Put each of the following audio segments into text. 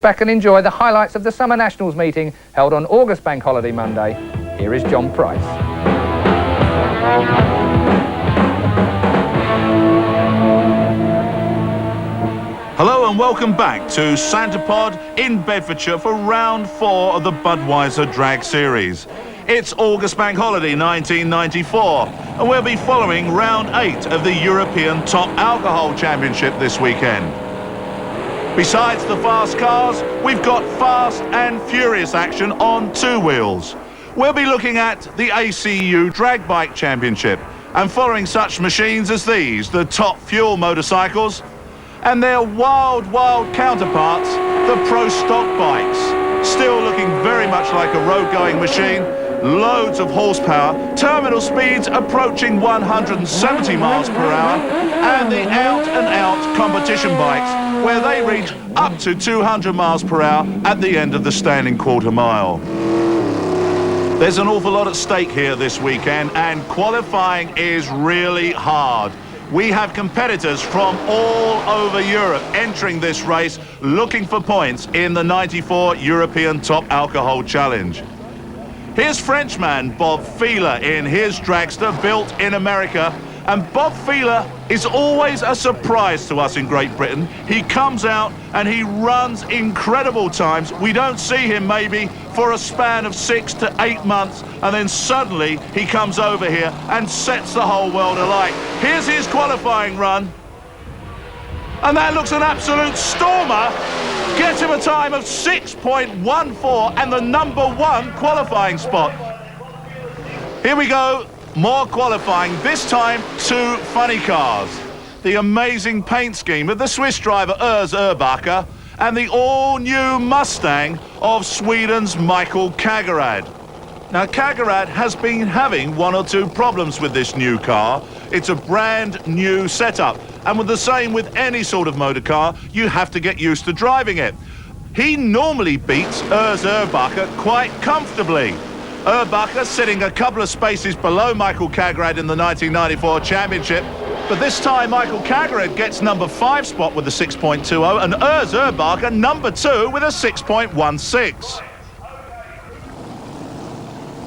Back and enjoy the highlights of the Summer Nationals meeting held on August Bank Holiday Monday. Here is John Price. Hello and welcome back to Santa Pod in Bedfordshire for round 4 of the Budweiser Drag Series. It's August Bank Holiday 1994 and we'll be following round 8 of the European Top Alcohol Championship this weekend. Besides the fast cars, we've got fast and furious action on 2 wheels. We'll be looking at the ACU Drag Bike Championship and following such machines as these, the Top Fuel motorcycles, and their wild counterparts, the Pro Stock bikes. Still looking very much like a road-going machine, loads of horsepower, terminal speeds approaching 170 miles per hour, and the out-and-out competition bikes, where they reach up to 200 miles per hour at the end of the standing quarter mile. There's an awful lot at stake here this weekend, and qualifying is really hard. We have competitors from all over Europe entering this race, looking for points in the 94 European Top Alcohol Challenge. Here's Frenchman Bob Feeler in his dragster built in America. And Bob Feeler is always a surprise to us in Great Britain. He comes out and he runs incredible times. We don't see him maybe for a span of 6 to 8 months, and then suddenly he comes over here and sets the whole world alight. Here's his qualifying run. And that looks an absolute stormer. Gets him a time of 6.14 and the #1 qualifying spot. Here we go. More qualifying, this time 2 funny cars. The amazing paint scheme of the Swiss driver Urs Erbacher and the all-new Mustang of Sweden's Michael Kagerad. Now, Kagerad has been having 1 or 2 problems with this new car. It's a brand new setup, and with the same with any sort of motor car, you have to get used to driving it. He normally beats Urs Erbacher quite comfortably. Erbacher sitting a couple of spaces below Michael Kagerad in the 1994 championship, but this time Michael Kagerad gets #5 spot with a 6.20 and Urs Erbacher #2 with a 6.16.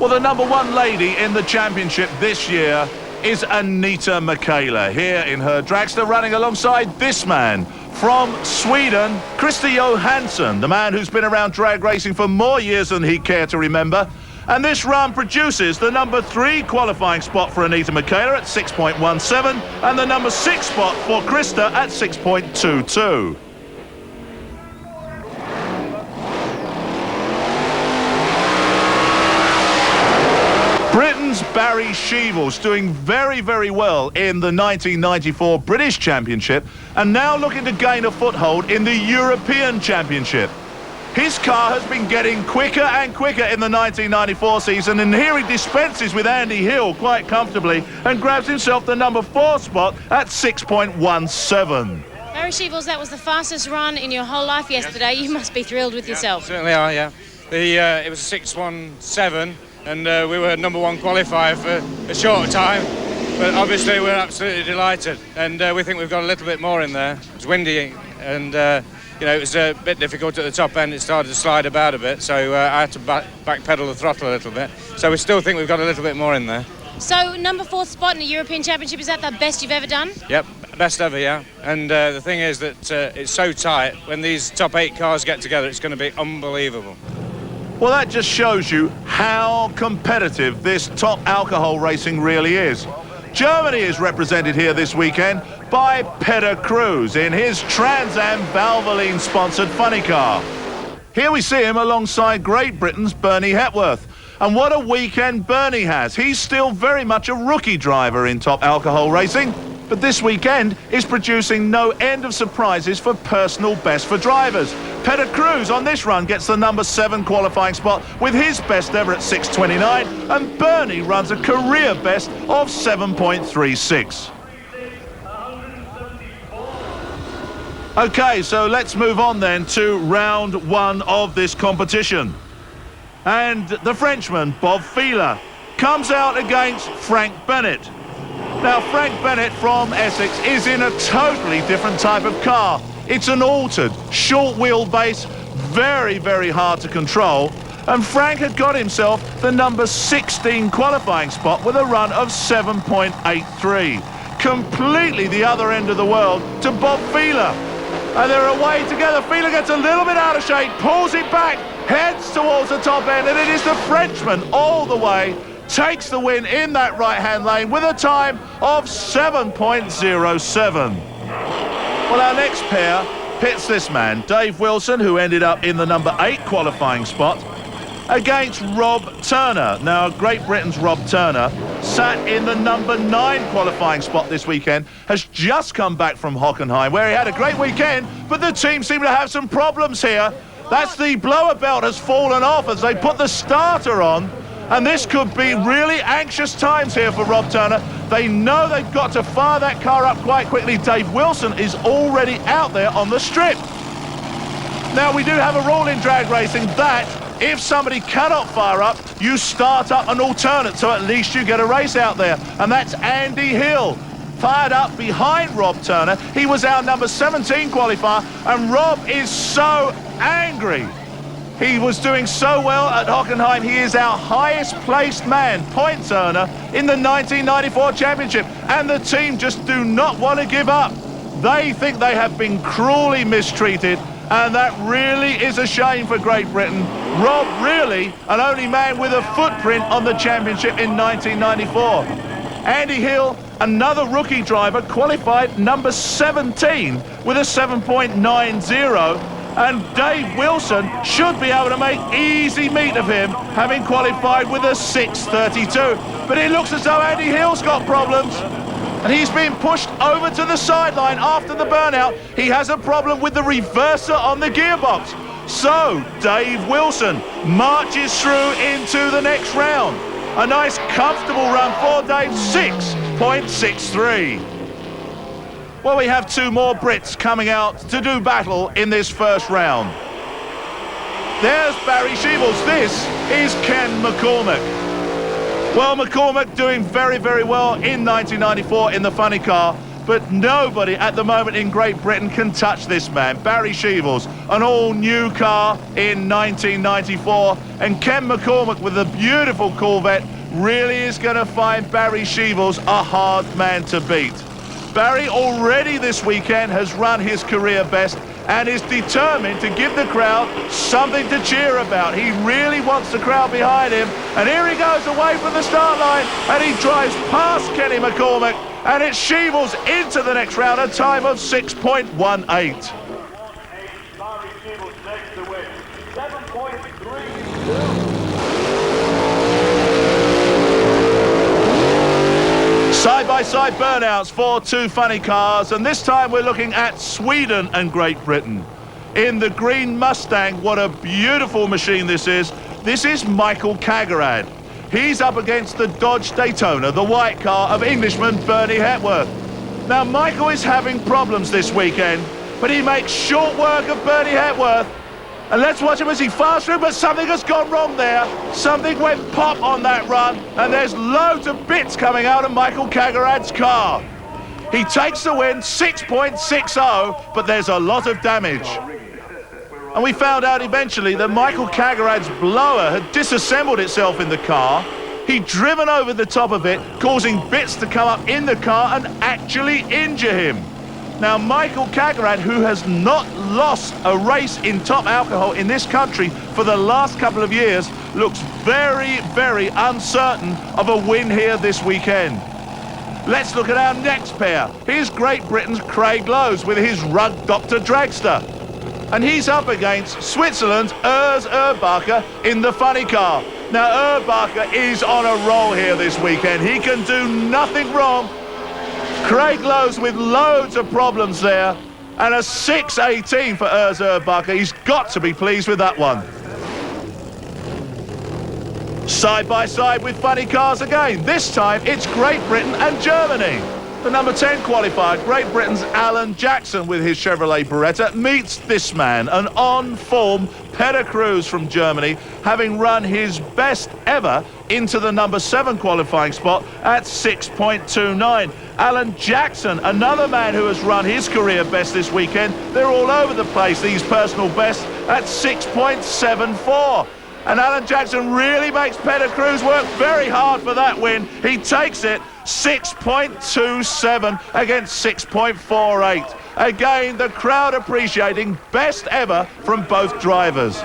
Well, the #1 lady in the championship this year is Anita Michaela, here in her dragster running alongside this man from Sweden, Christer Johansson, the man who's been around drag racing for more years than he'd care to remember. And this run produces the #3 qualifying spot for Anita Michaela at 6.17 and the #6 spot for Christer at 6.22. Britain's Barry Sheevels doing very well in the 1994 British Championship and now looking to gain a foothold in the European Championship. His car has been getting quicker and quicker in the 1994 season, and here he dispenses with Andy Hill quite comfortably and grabs himself the #4 spot at 6.17. Barry Sheevels, that was the fastest run in your whole life yesterday. You must be thrilled with yourself. Certainly are, yeah. It was a 6.17, and we were #1 qualifier for a short time, but obviously we're absolutely delighted, and we think we've got a little bit more in there. It's windy, and you know, it was a bit difficult at the top end. It started to slide about a bit, so I had to backpedal the throttle a little bit. So we still think we've got a little bit more in there. So, #4 spot in the European Championship, is that the best you've ever done? Yep, best ever, yeah. And the thing is that it's so tight. When these top 8 cars get together, it's going to be unbelievable. Well, that just shows you how competitive this top alcohol racing really is. Germany is represented here this weekend by Peter Cruz in his Trans Am Valvoline-sponsored funny car. Here we see him alongside Great Britain's Bernie Hepworth. And what a weekend Bernie has. He's still very much a rookie driver in top alcohol racing, but this weekend is producing no end of surprises for personal best for drivers. Peter Cruz on this run gets the #7 qualifying spot with his best ever at 6.29, and Bernie runs a career best of 7.36. Okay, so let's move on then to round 1 of this competition. And the Frenchman, Bob Feeler, comes out against Frank Bennett. Now, Frank Bennett from Essex is in a totally different type of car. It's an altered, short wheelbase, very, very hard to control. And Frank had got himself the number 16 qualifying spot with a run of 7.83. Completely the other end of the world to Bob Fieler. And they're away together. Fieler gets a little bit out of shape, pulls it back, heads towards the top end, and it is the Frenchman all the way, takes the win in that right-hand lane with a time of 7.07. Well, our next pair pits this man, Dave Wilson, who ended up in the number 8 qualifying spot, against Rob Turner. Now, Great Britain's Rob Turner sat in the number 9 qualifying spot this weekend, has just come back from Hockenheim, where he had a great weekend, but the team seem to have some problems here. That's the blower belt has fallen off as they put the starter on, and this could be really anxious times here for Rob Turner. They know they've got to fire that car up quite quickly. Dave Wilson is already out there on the strip. Now, we do have a rule in drag racing that if somebody cannot fire up, you start up an alternate, so at least you get a race out there. And that's Andy Hill, fired up behind Rob Turner. He was our number 17 qualifier, and Rob is so angry. He was doing so well at Hockenheim. He is our highest placed man, point earner, in the 1994 championship. And the team just do not want to give up. They think they have been cruelly mistreated, and that really is a shame for Great Britain. Rob really an only man with a footprint on the championship in 1994. Andy Hill, another rookie driver, qualified number 17 with a 7.90. And Dave Wilson should be able to make easy meat of him, having qualified with a 6.32. But it looks as though Andy Hill's got problems. And he's being pushed over to the sideline after the burnout. He has a problem with the reverser on the gearbox. So Dave Wilson marches through into the next round. A nice comfortable run for Dave, 6.63. Well, we have 2 more Brits coming out to do battle in this first round. There's Barry Sheevels. This is Ken McCormack. Well, McCormack doing very, very well in 1994 in the funny car, but nobody at the moment in Great Britain can touch this man. Barry Sheevels, an all-new car in 1994, and Ken McCormack with a beautiful Corvette really is going to find Barry Sheevels a hard man to beat. Barry already this weekend has run his career best and is determined to give the crowd something to cheer about. He really wants the crowd behind him. And here he goes away from the start line, and he drives past Kenny McCormack, and it's Sheevels into the next round, a time of 6.18. Side-by-side burnouts for 2 funny cars, and this time we're looking at Sweden and Great Britain. In the green Mustang, what a beautiful machine this is. This is Michael Kagerad. He's up against the Dodge Daytona, the white car of Englishman Bernie Hepworth. Now, Michael is having problems this weekend, but he makes short work of Bernie Hepworth. And let's watch him as he fires through, but something has gone wrong there. Something went pop on that run, and there's loads of bits coming out of Michael Kagerad's car. He takes the win, 6.60, but there's a lot of damage. And we found out eventually that Michael Kagerad's blower had disassembled itself in the car. He'd driven over the top of it, causing bits to come up in the car and actually injure him. Now, Michael Kagerad, who has not lost a race in top alcohol in this country for the last couple of years, looks very, very uncertain of a win here this weekend. Let's look at our next pair. Here's Great Britain's Craig Lowes with his Rug Doctor Dragster. And he's up against Switzerland's Urs Urbacher in the funny car. Now, Urbacher is on a roll here this weekend. He can do nothing wrong. Craig Lowes with loads of problems there, and a 6.18 for Urs Urbacher. He's got to be pleased with that one. Side by side with funny cars again. This time it's Great Britain and Germany. The number 10 qualifier, Great Britain's Alan Jackson with his Chevrolet Beretta, meets this man, an on-form Peter Cruz from Germany, having run his best ever into the number 7 qualifying spot at 6.29. Alan Jackson, another man who has run his career best this weekend. They're all over the place, these personal bests, at 6.74. And Alan Jackson really makes Peter Cruz work very hard for that win. He takes it 6.27 against 6.48. Again, the crowd appreciating best ever from both drivers.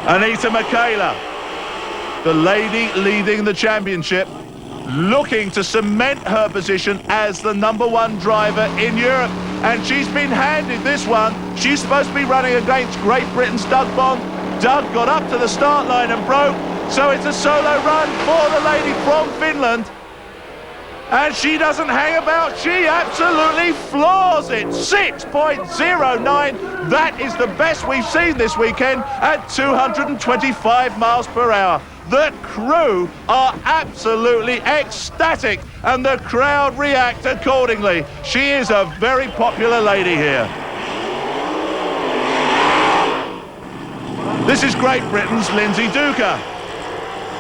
Anita Michaela, the lady leading the championship, looking to cement her position as the number 1 driver in Europe. And she's been handed this one. She's supposed to be running against Great Britain's Doug Bond. Doug got up to the start line and broke. So it's a solo run for the lady from Finland. And she doesn't hang about. She absolutely floors it. 6.09. That is the best we've seen this weekend at 225 miles per hour. The crew are absolutely ecstatic and the crowd react accordingly. She is a very popular lady here. This is Great Britain's Lindsay Duca.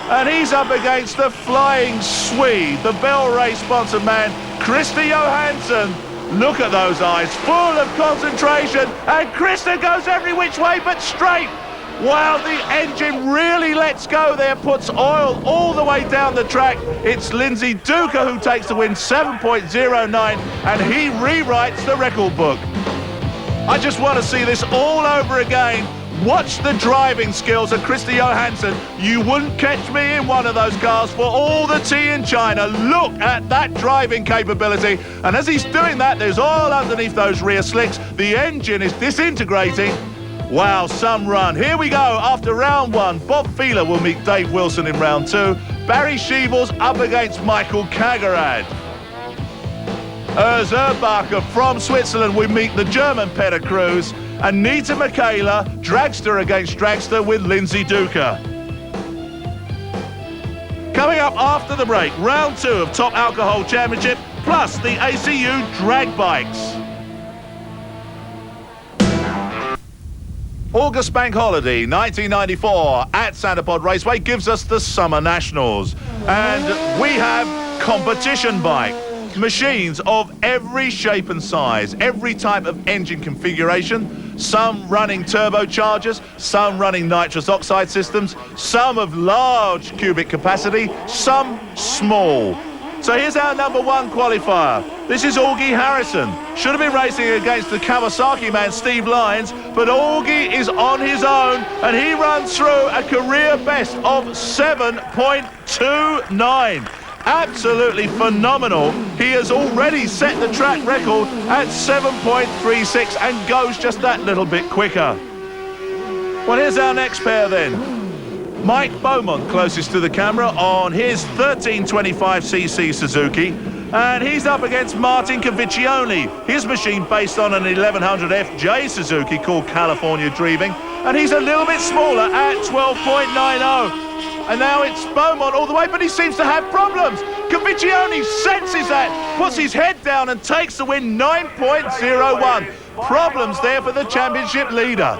And he's up against the flying Swede, the Bell Ray sponsored man, Krista Johansson. Look at those eyes, full of concentration, and Krista goes every which way but straight. Wow, the engine really lets go there, puts oil all the way down the track. It's Lindsay Duca who takes the win, 7.09, and he rewrites the record book. I just want to see this all over again. Watch the driving skills of Krista Johansson. You wouldn't catch me in one of those cars for all the tea in China. Look at that driving capability. And as he's doing that, there's oil underneath those rear slicks. The engine is disintegrating. Wow, some run. Here we go after round 1. Bob Feeler will meet Dave Wilson in round 2. Barry Sheevel's up against Michael Kagerad. Erzurbacher from Switzerland, we meet the German Peter Cruz. Anita Michaela, dragster against dragster with Lindsay Duca. Coming up after the break, round 2 of Top Alcohol Championship, plus the ACU drag bikes. August Bank Holiday 1994 at Santapod Raceway gives us the Summer Nationals. And we have competition bike. Machines of every shape and size, every type of engine configuration, some running turbochargers, some running nitrous oxide systems, some of large cubic capacity, some small. So here's our number 1 qualifier. This is Augie Harrison. Should have been racing against the Kawasaki man, Steve Lyons, but Augie is on his own, and he runs through a career best of 7.29. Absolutely phenomenal. He has already set the track record at 7.36 and goes just that little bit quicker. Well, here's our next pair then. Mike Beaumont closest to the camera on his 1325cc Suzuki, and he's up against Martin Caviccioni, his machine based on an 1100 FJ Suzuki called California Dreaming, and he's a little bit smaller at 12.90. And now it's Beaumont all the way, but he seems to have problems. Caviccioni senses that, puts his head down and takes the win, 9.01. Problems there for the championship leader.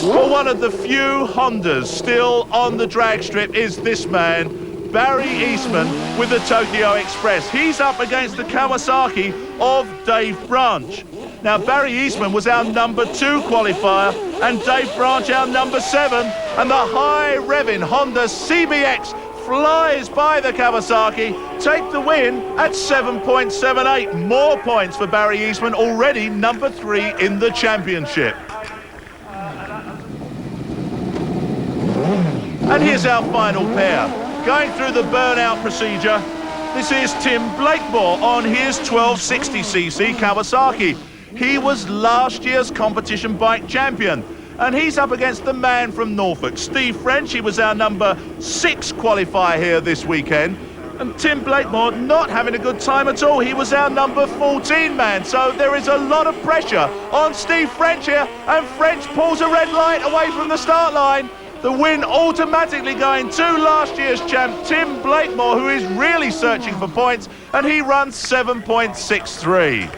Well, one of the few Hondas still on the drag strip is this man, Barry Eastman with the Tokyo Express. He's up against the Kawasaki of Dave Branch. Now, Barry Eastman was our number 2 qualifier and Dave Branch our number 7. And the high-revving Honda CBX flies by the Kawasaki, take the win at 7.78. More points for Barry Eastman, already number 3 in the championship. And here's our final pair. Going through the burnout procedure, this is Tim Blakemore on his 1260cc Kawasaki. He was last year's competition bike champion, and he's up against the man from Norfolk, Steve French. He was our number 6 qualifier here this weekend, and Tim Blakemore not having a good time at all. He was our number 14 man, so there is a lot of pressure on Steve French here, and French pulls a red light away from the start line. The win automatically going to last year's champ, Tim Blakemore, who is really searching for points, and he runs 7.63.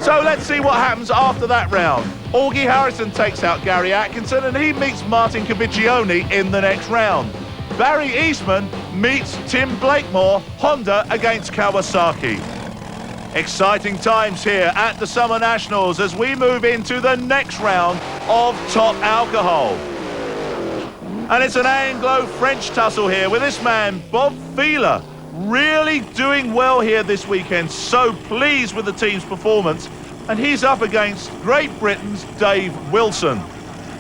So let's see what happens after that round. Augie Harrison takes out Gary Atkinson and he meets Martin Caviccioni in the next round. Barry Eastman meets Tim Blakemore, Honda against Kawasaki. Exciting times here at the Summer Nationals as we move into the next round of top alcohol. And it's an Anglo-French tussle here with this man, Bob Feeler, really doing well here this weekend. So pleased with the team's performance. And he's up against Great Britain's Dave Wilson.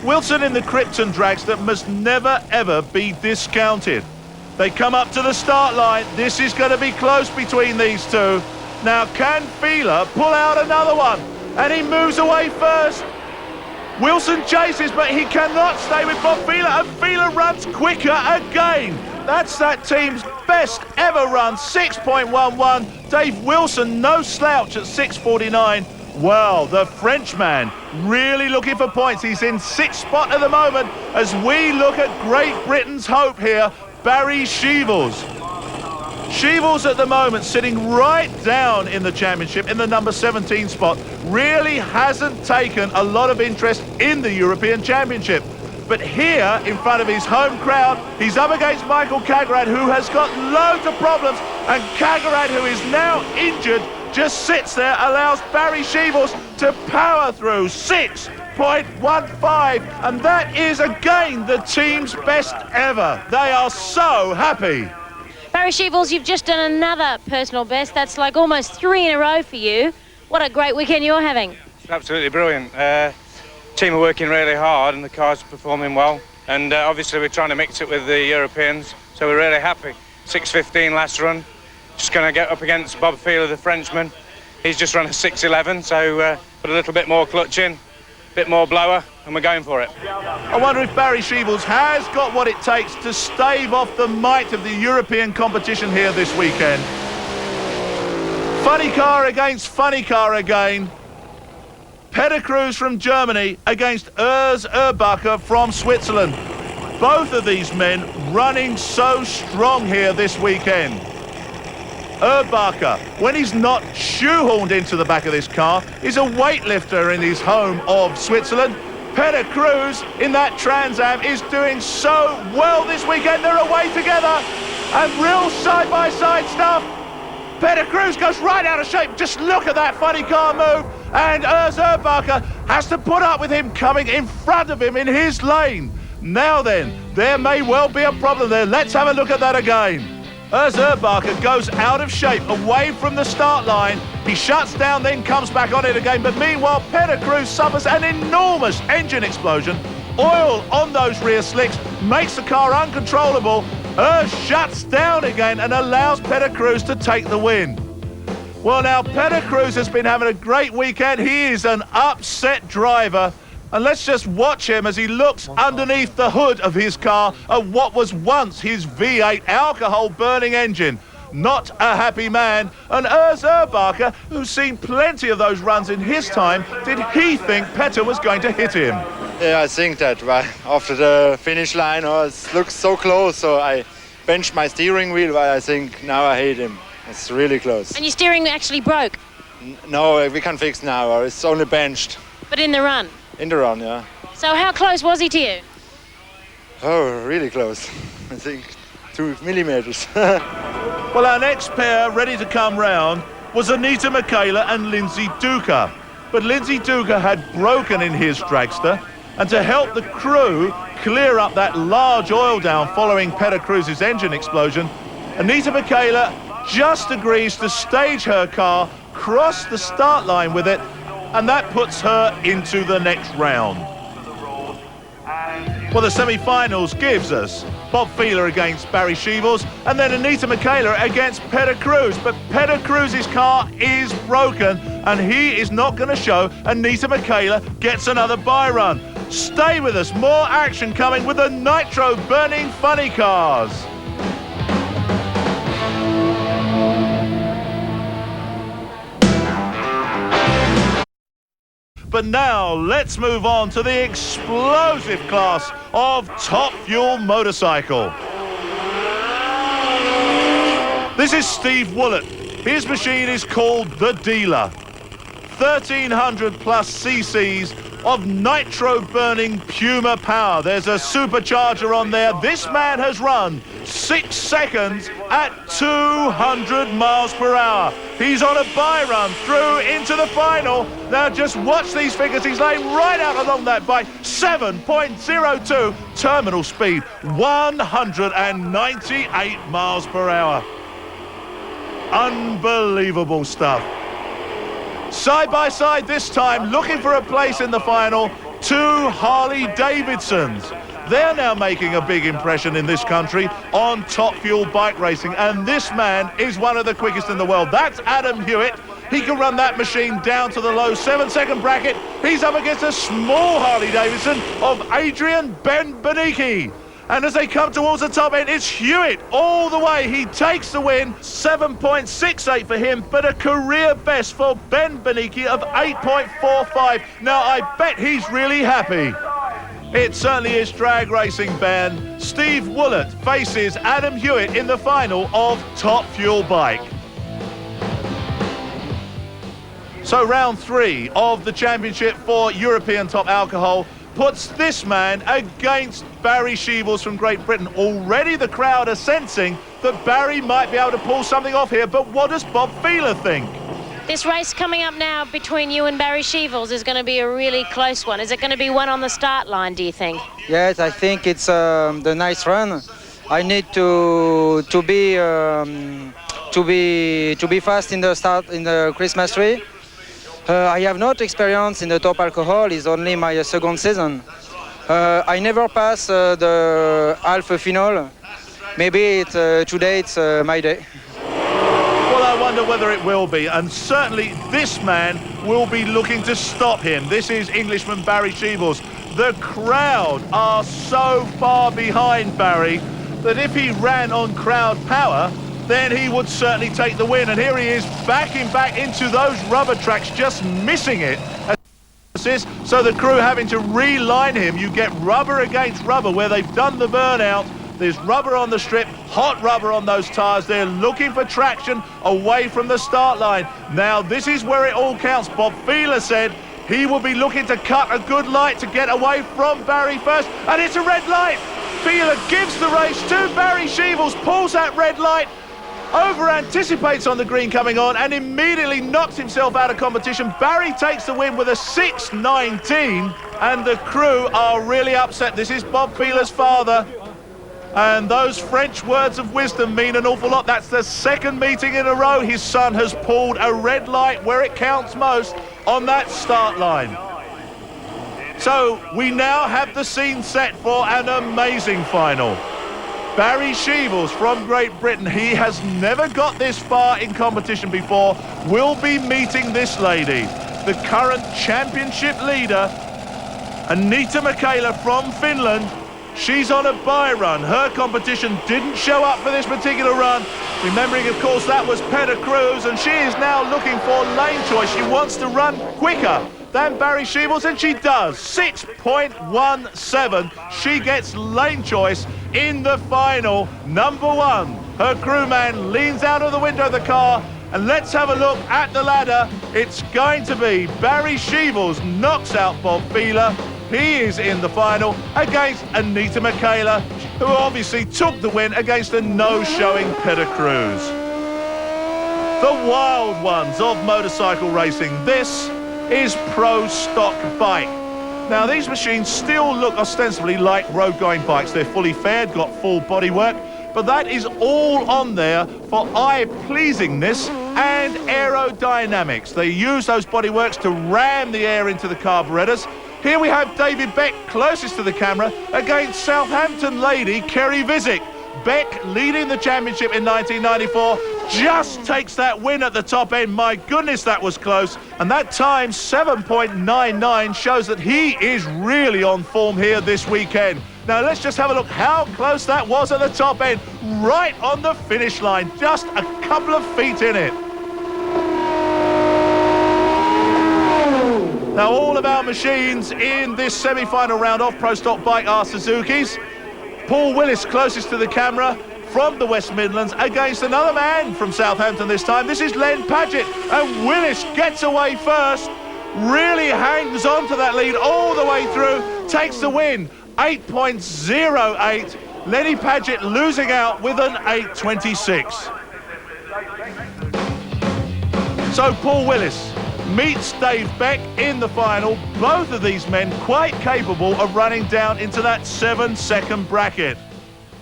Wilson in the Krypton dragster must never, ever be discounted. They come up to the start line. This is going to be close between these two. Now, can Feeler pull out another one? And he moves away first. Wilson chases, but he cannot stay with Bob Feeler, and Feeler runs quicker again. That's that team's best ever run, 6.11. Dave Wilson, no slouch at 6.49. Well, the Frenchman really looking for points. He's in 6th spot at the moment as we look at Great Britain's hope here, Barry Sheevels. Sheevels at the moment sitting right down in the championship in the number 17 spot, really hasn't taken a lot of interest in the European Championship. But here, in front of his home crowd, he's up against Michael Kagarad, who has got loads of problems, and Kagarad, who is now injured, just sits there, allows Barry Sheevels to power through 6.15, and that is again the team's best ever. They are so happy. Barry Sheevels, you've just done another personal best. That's like almost 3 in a row for you. What a great weekend you're having. It's absolutely brilliant. Team are working really hard and the car's performing well. And obviously we're trying to mix it with the Europeans, so we're really happy. 6.15 last run. Just going to get up against Bob Feeler, the Frenchman. He's just run a 6.11, so put a little bit more clutch in, a bit more blower, and we're going for it. I wonder if Barry Sheevels has got what it takes to stave off the might of the European competition here this weekend. Funny car against funny car again. Peter Cruz from Germany against Urs Urbacher from Switzerland. Both of these men running so strong here this weekend. Urbacher, when he's not shoehorned into the back of this car, is a weightlifter in his home of Switzerland. Peter Cruz in that Trans Am is doing so well this weekend. They're away together and real side-by-side stuff. Peter Cruz goes right out of shape. Just look at that funny car move. And Urs Urbacher has to put up with him coming in front of him in his lane. Now then, there may well be a problem there. Let's have a look at that again. Urs Urbacher goes out of shape, away from the start line. He shuts down, then comes back on it again. But meanwhile, Peter Cruz suffers an enormous engine explosion. Oil on those rear slicks makes the car uncontrollable. Urs shuts down again and allows Peter Cruz to take the win. Well, now, Peter Cruz has been having a great weekend. He is an upset driver. And let's just watch him as he looks underneath the hood of his car at what was once his V8 alcohol-burning engine. Not a happy man. And Urs Urbacher, who's seen plenty of those runs in his time, did he think Petter was going to hit him? Yeah, I think that after the finish line, it looks so close, so I benched my steering wheel, but I think now I hate him. It's really close. And your steering actually broke? No, we can fix now. It's only benched. But in the run? In the run, yeah. So how close was he to you? Oh, really close. I think 2 millimeters. Well, our next pair ready to come round was Anita Michaela and Lindsay Duca. But Lindsay Duca had broken in his dragster, and to help the crew clear up that large oil down following Peter Cruz's engine explosion, Anita Michaela just agrees to stage her car, cross the start line with it, and that puts her into the next round. Well, the semi-finals gives us Bob Feeler against Barry Sheevels, and then Anita Michaela against Peter Cruz. But Peter Cruz's car is broken, and he is not going to show. Anita Michaela gets another bye run. Stay with us, more action coming with the nitro-burning funny cars. But now let's move on to the explosive class of Top Fuel motorcycle. This is Steve Woolett. His machine is called the Dealer. 1300 plus cc's of nitro-burning Puma power. There's a supercharger on there. This man has run 6 seconds at 200 miles per hour. He's on a bye run through into the final. Now just watch these figures. He's laying right out along that bike. 7.02 terminal speed, 198 miles per hour. Unbelievable stuff. Side by side this time, looking for a place in the final, 2 Harley Davidsons. They're now making a big impression in this country on Top Fuel bike racing, and this man is one of the quickest in the world. That's Adam Hewitt. He can run that machine down to the low 7-second bracket. He's up against a small Harley Davidson of Adrian Benbeniki. And as they come towards the top end, it's Hewitt all the way. He takes the win, 7.68 for him, but a career best for Benbeniki of 8.45. Now, I bet he's really happy. It certainly is drag racing, Ben. Steve Woolett faces Adam Hewitt in the final of Top Fuel Bike. So round 3 of the championship for European Top Alcohol puts this man against Barry Sheevels from Great Britain. Already the crowd are sensing that Barry might be able to pull something off here, but what does Bob Feeler think? This race coming up now between you and Barry Sheevels is going to be a really close one. Is it going to be one on the start line, do you think? Yes, I think it's the nice run. I need to be fast in the start in the Christmas tree. I have not experience in the top alcohol. It's only my second season. I never pass the half final. Maybe today it's my day. Well, I wonder whether it will be, and certainly this man will be looking to stop him. This is Englishman Barry Sheevels. The crowd are so far behind Barry that if he ran on crowd power, then he would certainly take the win. And here he is backing back into those rubber tracks, just missing it. So the crew having to reline him. You get rubber against rubber where they've done the burnout. There's rubber on the strip, hot rubber on those tyres. They're looking for traction away from the start line. Now, this is where it all counts. Bob Feeler said he will be looking to cut a good light to get away from Barry first. And it's a red light. Feeler gives the race to Barry Sheevels, pulls that red light, over-anticipates on the green coming on, and immediately knocks himself out of competition. Barry takes the win with a 6.19, and the crew are really upset. This is Bob Feeler's father, and those French words of wisdom mean an awful lot. That's the second meeting in a row his son has pulled a red light where it counts most on that start line. So we now have the scene set for an amazing final. Barry Sheevels from Great Britain, he has never got this far in competition before, will be meeting this lady, the current championship leader, Anita Michaela from Finland. She's on a bye run. Her competition didn't show up for this particular run. Remembering, of course, that was Petter Cruz, and she is now looking for lane choice. She wants to run quicker than Barry Sheevels, and she does. 6.17. She gets lane choice in the final. Number 1. Her crewman leans out of the window of the car, and let's have a look at the ladder. It's going to be Barry Sheevels knocks out Bob Feeler. He is in the final against Anita Michaela, who obviously took the win against a no-showing Petter Cruz. The wild ones of motorcycle racing. This is Pro Stock Bike. Now, these machines still look ostensibly like road-going bikes. They're fully faired, got full bodywork, but that is all on there for eye-pleasingness and aerodynamics. They use those bodyworks to ram the air into the carburetors. Here we have David Beck closest to the camera against Southampton lady Kerry Visick. Beck, leading the championship in 1994, just takes that win at the top end. My goodness, that was close. And that time, 7.99, shows that he is really on form here this weekend. Now, let's just have a look how close that was at the top end. Right on the finish line, just a couple of feet in it. Now, all of our machines in this semi-final round of Pro Stock Bike are Suzukis. Paul Willis closest to the camera, from the West Midlands against another man from Southampton this time. This is Len Padgett, and Willis gets away first, really hangs on to that lead all the way through, takes the win, 8.08. Lenny Padgett losing out with an 8.26. So Paul Willis meets Dave Beck in the final. Both of these men quite capable of running down into that 7-second bracket.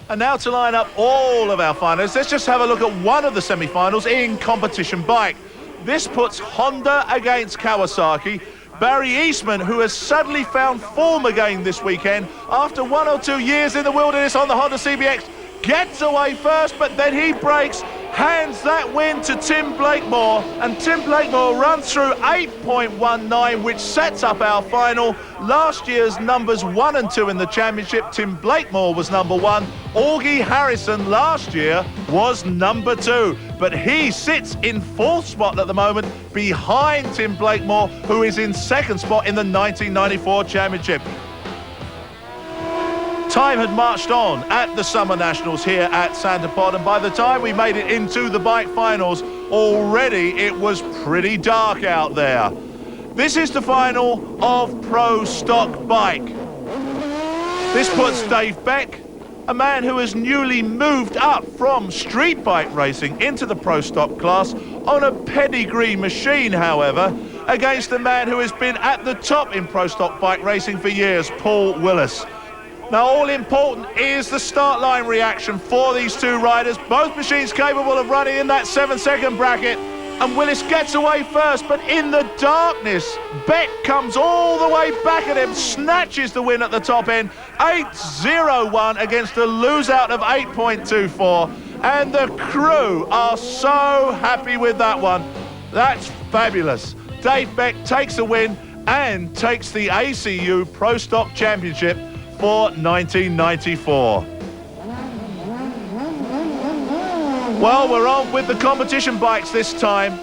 And now to line up all of our finalists, let's just have a look at one of the semi-finals in competition bike. This puts Honda against Kawasaki. Barry Eastman, who has suddenly found form again this weekend after 1 or 2 years in the wilderness on the Honda CBX, gets away first, but then he breaks, hands that win to Tim Blakemore, and Tim Blakemore runs through 8.19, which sets up our final. Last year's numbers 1 and 2 in the championship, Tim Blakemore was number 1. Augie Harrison last year was number 2, but he sits in 4th spot at the moment behind Tim Blakemore, who is in 2nd spot in the 1994 championship. Time had marched on at the Summer Nationals here at Santa Pod, and by the time we made it into the bike finals, already it was pretty dark out there. This is the final of Pro Stock Bike. This puts Dave Beck, a man who has newly moved up from street bike racing into the Pro Stock class on a pedigree machine, however, against a man who has been at the top in Pro Stock bike racing for years, Paul Willis. Now, all important is the start line reaction for these two riders. Both machines capable of running in that 7-second bracket. And Willis gets away first, but in the darkness, Beck comes all the way back at him, snatches the win at the top end. 8.01 against a lose-out of 8.24. And the crew are so happy with that one. That's fabulous. Dave Beck takes a win and takes the ACU Pro Stock Championship for 1994. Well, we're on with the competition bikes this time,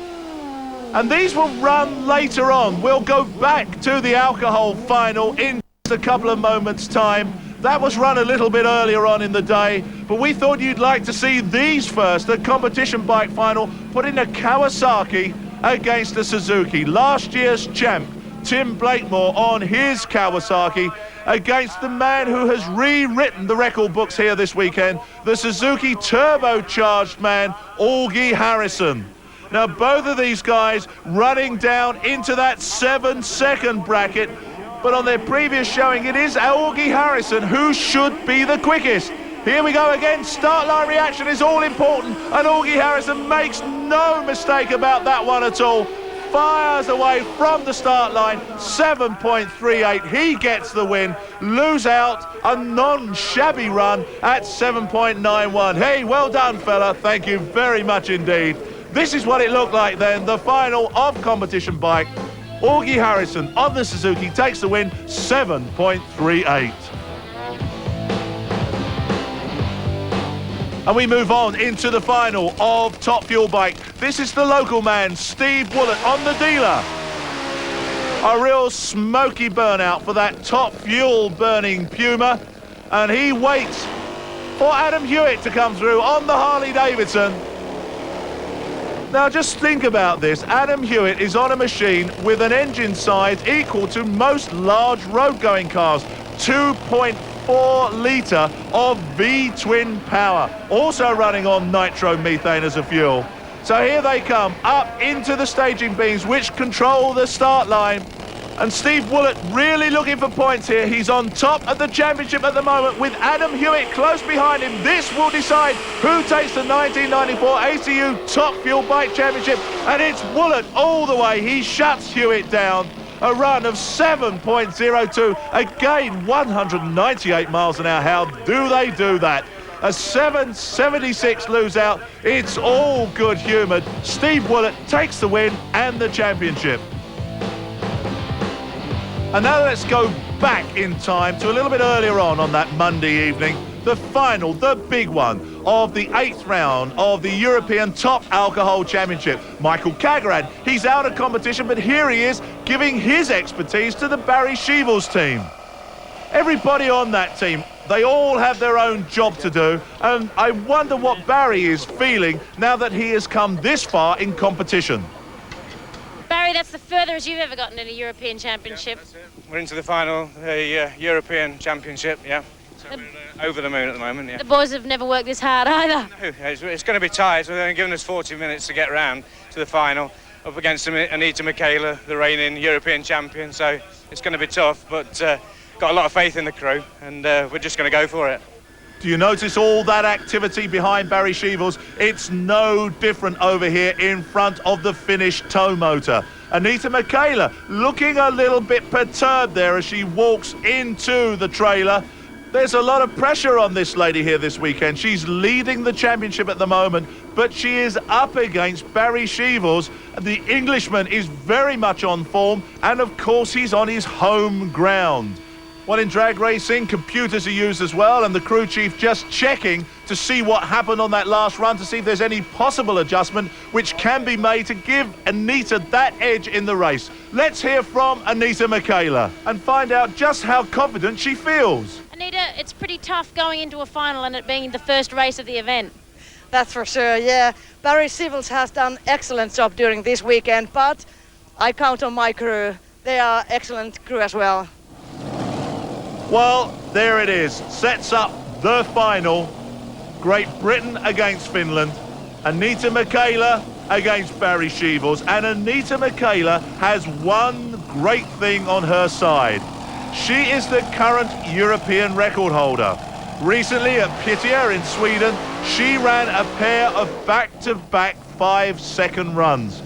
and these will run later on. We'll go back to the alcohol final in just a couple of moments' time. That was run a little bit earlier on in the day, but we thought you'd like to see these first. The competition bike final, putting a Kawasaki against a Suzuki. Last year's champ, Tim Blakemore, on his Kawasaki against the man who has rewritten the record books here this weekend, the Suzuki turbocharged man, Augie Harrison. Now, both of these guys running down into that 7-second bracket, but on their previous showing, it is Augie Harrison who should be the quickest. Here we go again. Start line reaction is all important, and Augie Harrison makes no mistake about that one at all. Fires away from the start line, 7.38. He gets the win. Lose out, a non-shabby run at 7.91. Hey, well done, fella. Thank you very much indeed. This is what it looked like then, the final of competition bike. Augie Harrison on the Suzuki takes the win, 7.38. And we move on into the final of Top Fuel Bike. This is the local man, Steve Woolett, on the dealer. A real smoky burnout for that Top Fuel burning Puma. And he waits for Adam Hewitt to come through on the Harley Davidson. Now just think about this. Adam Hewitt is on a machine with an engine size equal to most large road-going cars. 2.4 litre of V-twin power, also running on nitromethane as a fuel. So here they come up into the staging beams which control the start line, and Steve Woolett really looking for points here. He's on top of the championship at the moment with Adam Hewitt close behind him. This will decide who takes the 1994 ACU Top Fuel Bike Championship, and it's Woolett all the way. He shuts Hewitt down. A run of 7.02, again 198 miles an hour. How do they do that? A 7.76 lose out. It's all good humoured. Steve Woolett takes the win and the championship. And now let's go back in time to a little bit earlier on that Monday evening. The final, the big one of the 8th round of the European Top Alcohol Championship. Michael Cagarad, he's out of competition, but here he is giving his expertise to the Barry Shevels team. Everybody on that team they all have their own job to do, and I wonder what Barry is feeling now that he has come this far in competition. Barry, that's the furthest you've ever gotten in a European Championship. Yeah, we're into the final, the European Championship, yeah. So we're over the moon at the moment, yeah. The boys have never worked this hard either. No, it's going to be tight. So they're only giving us 40 minutes to get round to the final, up against Anita Michaela, the reigning European champion. So it's going to be tough, but got a lot of faith in the crew, and we're just going to go for it. Do you notice all that activity behind Barry Sheevels? It's no different over here in front of the Finnish tow motor. Anita Michaela looking a little bit perturbed there as she walks into the trailer. There's a lot of pressure on this lady here this weekend. She's leading the championship at the moment, but she is up against Barry Sheevels. The Englishman is very much on form, and of course he's on his home ground. Well, in drag racing, computers are used as well, and the crew chief just checking to see what happened on that last run, to see if there's any possible adjustment which can be made to give Anita that edge in the race. Let's hear from Anita Michaela and find out just how confident she feels. Anita, it's pretty tough going into a final and it being the first race of the event. That's for sure, yeah. Barry Sheevels has done excellent job during this weekend, but I count on my crew. They are excellent crew as well. Well, there it is. Sets up the final. Great Britain against Finland. Anita Michaela against Barry Sheevels. And Anita Michaela has one great thing on her side. She is the current European record holder. Recently at Pittier in Sweden, she ran a pair of back-to-back 5-second runs.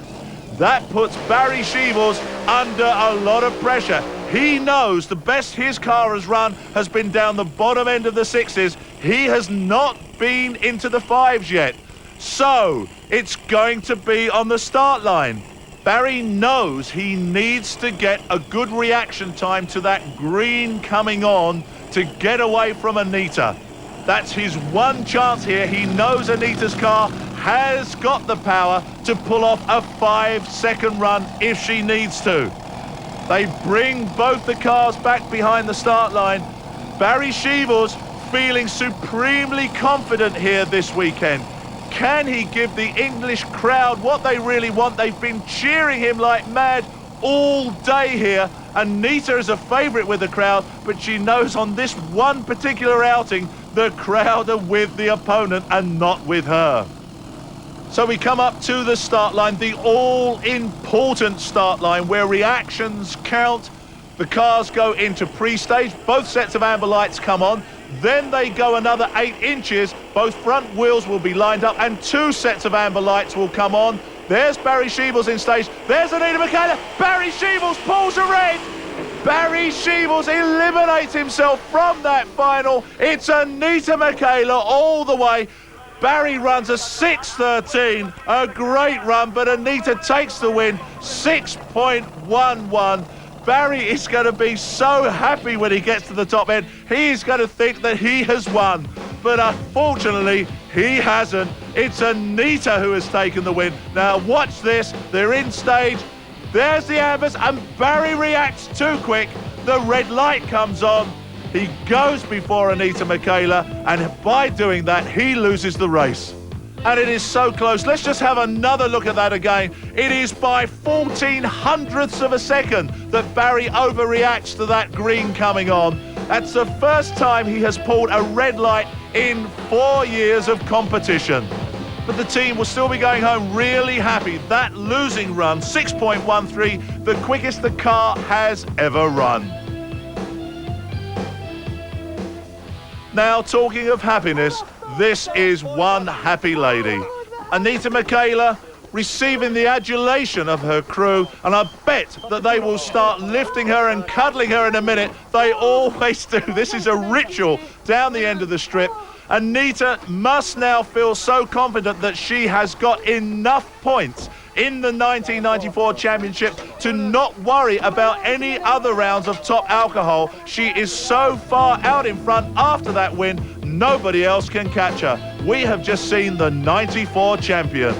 That puts Barry Sheevels under a lot of pressure. He knows the best his car has run has been down the bottom end of the 6s. He has not been into the 5s yet. So it's going to be on the start line. Barry knows he needs to get a good reaction time to that green coming on to get away from Anita. That's his one chance here. He knows Anita's car has got the power to pull off a 5-second run if she needs to. They bring both the cars back behind the start line. Barry Sheevels feeling supremely confident here this weekend. Can he give the English crowd what they really want? They've been cheering him like mad all day here. Anita is a favourite with the crowd, but she knows on this one particular outing, the crowd are with the opponent and not with her. So we come up to the start line, the all-important start line where reactions count. The cars go into pre-stage, both sets of amber lights come on, then they go another 8 inches, both front wheels will be lined up and 2 sets of amber lights will come on. There's Barry Sheevels in stage, there's Anita Michaela, Barry Sheevels pulls a red! Barry Sheevels eliminates himself from that final. It's Anita Michaela all the way. Barry runs a 6.13, a great run, but Anita takes the win, 6.11. Barry is going to be so happy when he gets to the top end. He's going to think that he has won, but unfortunately, he hasn't. It's Anita who has taken the win. Now watch this, they're in stage. There's the ambers, and Barry reacts too quick. The red light comes on. He goes before Anita Michaela, and by doing that, he loses the race. And it is so close. Let's just have another look at that again. It is by 0.14 of a second that Barry overreacts to that green coming on. That's the first time he has pulled a red light in 4 years of competition. But the team will still be going home really happy. That losing run, 6.13, the quickest the car has ever run. Now, talking of happiness, this is one happy lady. Anita Michaela receiving the adulation of her crew, and I bet that they will start lifting her and cuddling her in a minute. They always do. This is a ritual down the end of the strip. Anita must now feel so confident that she has got enough points in the 1994 championship to not worry about any other rounds of top alcohol. She is so far out in front after that win, nobody else can catch her. We have just seen the 94 champion.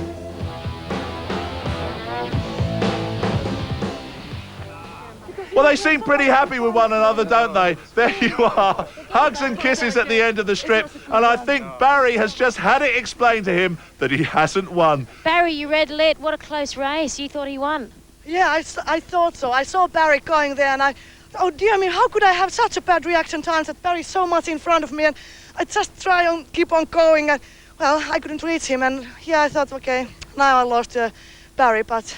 Well, they seem pretty happy with one another, don't they? There you are, hugs and kisses at the end of the strip, and I think Barry has just had it explained to him that he hasn't won. Barry, you red lit. What a close race. You thought he won. Yeah, I thought so. I saw Barry going there, and oh dear me, how could I have such a bad reaction times that Barry's so much in front of me, and I just try and keep on going, and well, I couldn't reach him, and yeah, I thought, okay, now I lost Barry, but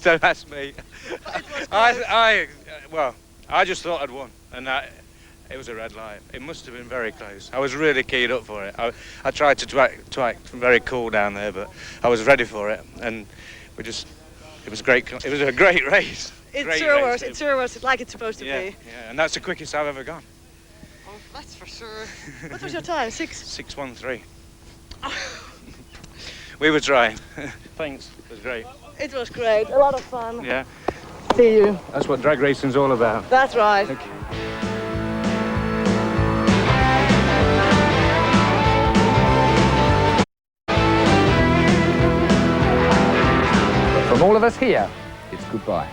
Don't ask me. Well, I just thought I'd won, and it was a red light. It must have been very close. I was really keyed up for it. I tried to act very cool down there, but I was ready for it, and it was great. It was a great race. It sure was like it's supposed to be. Yeah, and that's the quickest I've ever gone. Oh, that's for sure. What was your time? 6:13. We were trying. Thanks. It was great. It was great. A lot of fun. Yeah. See you. That's what drag racing's all about. That's right. From all of us here, it's goodbye.